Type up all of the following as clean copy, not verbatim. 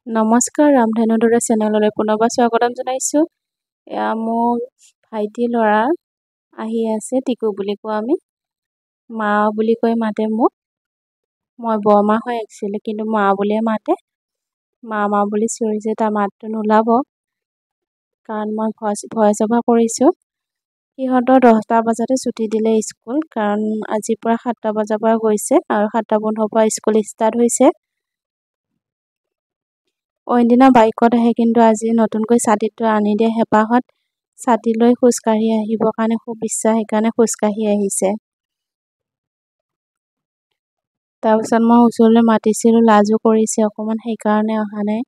নমস্কাৰ, ৰামধেনু দৰে চেনেললৈ পুনৰবাৰ স্বাগতম জনাইছোঁ। এয়া মোৰ ভাইটি ল'ৰা আহি আছে, টিকু বুলি কওঁ আমি। মা বুলি কৈ মাতে মোক। মই বৰমা হয় একচুৱেলি, কিন্তু মা বুলিয়ে মাতে। মা বুলি চিঞৰিছে, তাৰ মাতটো নোলাব কাৰণ মই ভইচ অভাৰ কৰিছোঁ। সিহঁতৰ 10টা বজাতে ছুটি দিলে স্কুল, কাৰণ আজিৰ পৰা 7টা বজাৰ পৰা গৈছে আৰু 7:15 পৰা স্কুল ষ্টাৰ্ট হৈছে। অইন দিনা বাইকত আহে, কিন্তু আজি নতুনকৈ ছাতিটো আনি দিয়া হেঁপাহত ছাতি লৈ খোজকাঢ়ি আহিবৰ কাৰণে খুব ইচ্ছা, সেইকাৰণে খোজকাঢ়ি আহিছে। তাৰপিছত মই ওচৰলৈ মাতিছিলোঁ, লাজো কৰিছে অকণমান, সেইকাৰণে অহা নাই।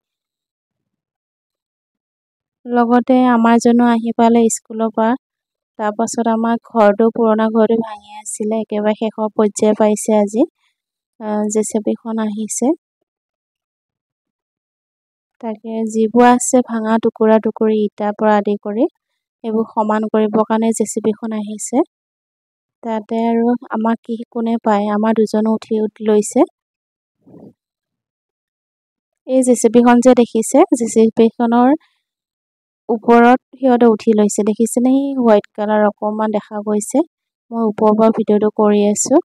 লগতে আমাৰ জনো আহি পালে স্কুলৰ পৰা। তাৰপাছত আমাৰ পুৰণা ঘৰটো ভাঙি আছিলে, একেবাৰে শেষৰ পৰ্যায় পাইছে আজি। জেচিবিখন আহিছে। তাকে যিবোৰ আছে ভাঙা টুকুৰা ইটাৰ পৰা আদি কৰি এইবোৰ সমান কৰিবৰ কাৰণে জেচিবিখন আহিছে। তাতে আৰু আমাক কোনে পায়, আমাৰ দুজনো উঠি লৈছে। এই জেচিবিখন যে দেখিছে, জেচিবিখনৰ ওপৰত সিহঁতে উঠি লৈছে, দেখিছেনে? হোৱাইট কালাৰ অকণমান দেখা গৈছে। মই ওপৰৰ পৰা ভিডিঅ'টো কৰি আছোঁ।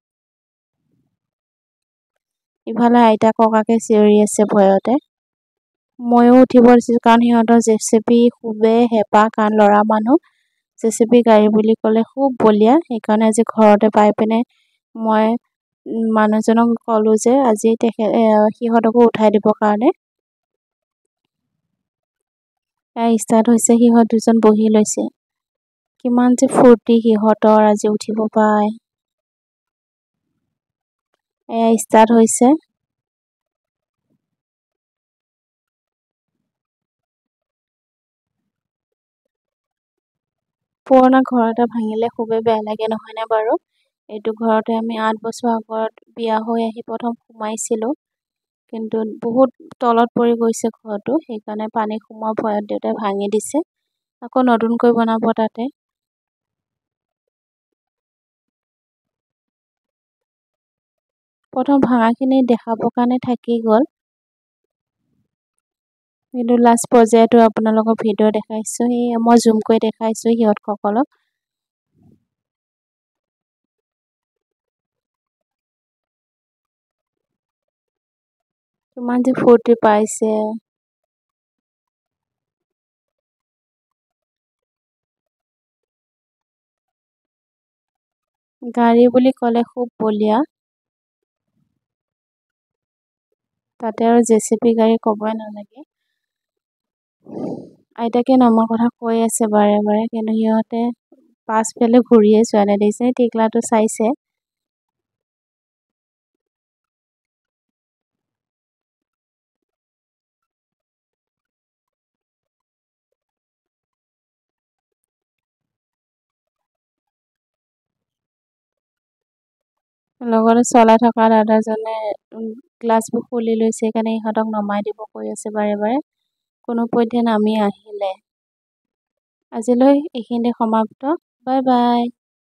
ইফালে আইতা ককাকে চিঞৰি আছে ভয়তে। ময়ো উঠিব দিছিলোঁ, কাৰণ সিহঁতৰ জেচিবি খুবেই হেঁপাহ, কাৰণ ল'ৰা মানুহ জেচিবি গাড়ী বুলি ক'লে খুব বলিয়া। সেইকাৰণে আজি ঘৰতে পাই পিনে মই মানুহজনক ক'লোঁ যে আজি সিহঁতকো উঠাই দিবৰ কাৰণে। ষ্টাৰ্ট হৈছে, সিহঁত দুজন বহি লৈছে। কিমান যে ফূৰ্তি সিহঁতৰ, আজি উঠিব পায়। ষ্টাৰ্ট হৈছে। পুৰণা ঘৰ এটা ভাঙিলে খুবেই বেয়া লাগে, নহয়নে বাৰু? এইটো ঘৰতে আমি 8 বছৰ আগত বিয়া হৈ আহি প্ৰথম সোমাইছিলোঁ, কিন্তু বহুত তলত পৰি গৈছে ঘৰটো। সেইকাৰণে পানী সোমোৱাৰ ভয়ত দেউতাই ভাঙি দিছে, আকৌ নতুনকৈ বনাব তাতে। প্ৰথম ভাঙাখিনি দেখাবৰ কাৰণে থাকি গ'ল, কিন্তু লাষ্ট পৰ্যায়তো আপোনালোকক ভিডিঅ' দেখাইছোঁ। মই জুম কৰি দেখাইছোঁ সিহঁতসকলক। কিমান যে ফূৰ্তি পাইছে। গাড়ী বুলি ক'লে খুব বলিয়া, তাতে আৰু জেচিবি গাড়ী ক'বই নালাগে। আইতাকে নমাৰ কথা কৈ আছে বাৰে বাৰে, কিন্তু সিহঁতে পাছফালে ঘূৰিয়ে চোৱা নাই। দেখিছে টিকলাটো চাইছে। লগতে চলাই থকা দাদাজনে গ্লাছবোৰ খুলি লৈছে, সেইকাৰণে ইহঁতক নমাই দিব কৈ আছে বাৰে বাৰে। কোনোপধ্যে নামি আহিলে। আজিলৈ এইখিনিতে সমাপ্ত। Bye bye.